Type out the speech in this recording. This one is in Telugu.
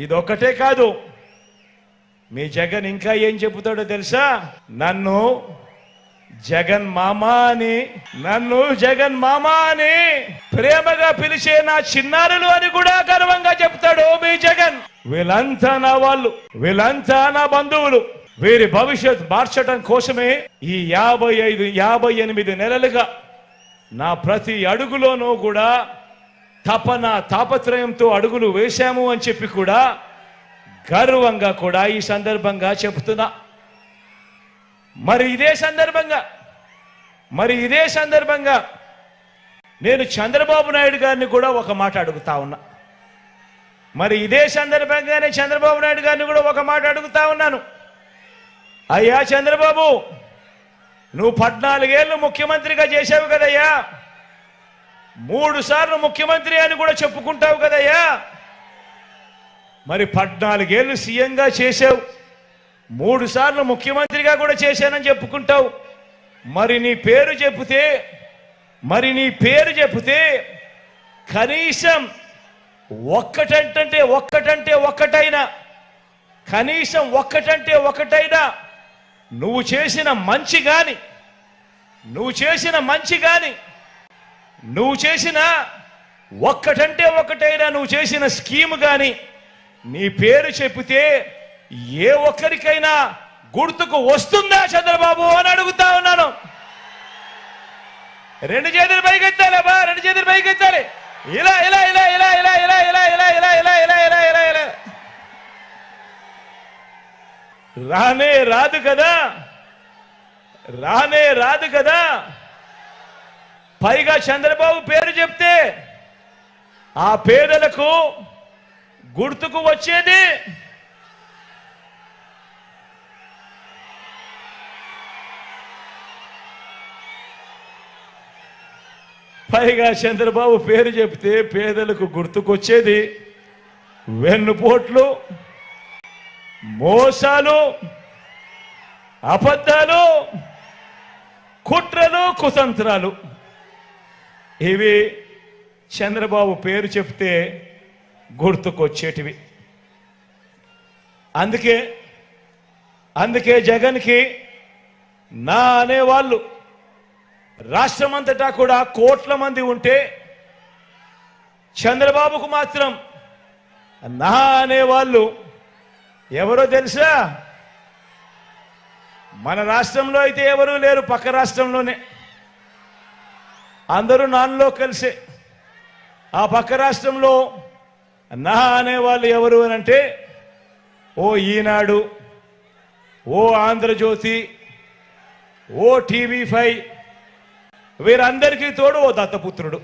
ఇదొక్కటే కాదు, మీ జగన్ ఇంకా ఏం చెబుతాడో తెలుసా? నన్ను జగన్ మామా అని ప్రేమగా పిలిచే నా చిన్నారులు అని కూడా గర్వంగా చెప్తాడు మీ జగన్. వీళ్ళంతా నా వాళ్ళు, వీళ్ళంతా నా బంధువులు. వీరి భవిష్యత్ మార్చడం కోసమే ఈ 58 నెలలుగా నా ప్రతి అడుగులోనూ కూడా తాపత్రయంతో అడుగులు వేశాము అని చెప్పి కూడా గర్వంగా కూడా ఈ సందర్భంగా చెబుతున్నా. మరి ఇదే సందర్భంగా నేను చంద్రబాబు నాయుడు గారిని కూడా ఒక మాట అడుగుతా ఉన్నా. ఇదే సందర్భంగానే చంద్రబాబు నాయుడు గారిని కూడా ఒక మాట అడుగుతా ఉన్నాను. అయ్యా చంద్రబాబు, నువ్వు 14 ఏళ్ళు ముఖ్యమంత్రిగా చేశావు కదయ్యా, 3 సార్లు ముఖ్యమంత్రి అని కూడా చెప్పుకుంటావు కదయ్యా. 14 ఏళ్ళు సీఎంగా చేశావు, 3 సార్లు ముఖ్యమంత్రిగా కూడా చేశానని చెప్పుకుంటావు. నీ పేరు చెబితే కనీసం ఒక్కటైనా నువ్వు చేసిన మంచి గాని నువ్వు చేసిన స్కీమ్ గాని నీ పేరు చెబితే ఏ ఒక్కరికైనా గుర్తుకు వస్తుందా చంద్రబాబు అని అడుగుతా ఉన్నాను. 2 చేతులు పైకెత్తాలి బా, 2 చేతులు పైకెత్తాలి. ఇలా ఇలా ఇలా ఇలా ఇలా ఇలా ఇలా ఇలా ఇలా ఇలా ఇలా ఇలా ఇలా ఇలా రానే రాదు కదా. పైగా చంద్రబాబు పేరు చెప్తే ఆ పేదలకు గుర్తుకు వచ్చేది వెన్నుపోట్లు, మోసాలు, అబద్ధాలు, కుట్రలు, కుతంత్రాలు. ఇవి చంద్రబాబు పేరు చెప్తే గుర్తుకొచ్చేటివి. అందుకే జగన్కి నా అనేవాళ్ళు రాష్ట్రమంతటా కూడా కోట్ల మంది ఉంటే చంద్రబాబుకు మాత్రం నా అనేవాళ్ళు ఎవరో తెలుసా? మన రాష్ట్రంలో అయితే ఎవరూ లేరు, పక్క రాష్ట్రంలోనే అందరూ నాన్నలో కలిసే. ఆ పక్క రాష్ట్రంలో నా అనేవాళ్ళు ఎవరు అని అంటే ఓ ఈనాడు, ఓ ఆంధ్రజ్యోతి, ఓ TV5, వీరందరికీ తోడు ఓ దత్తపుత్రుడు.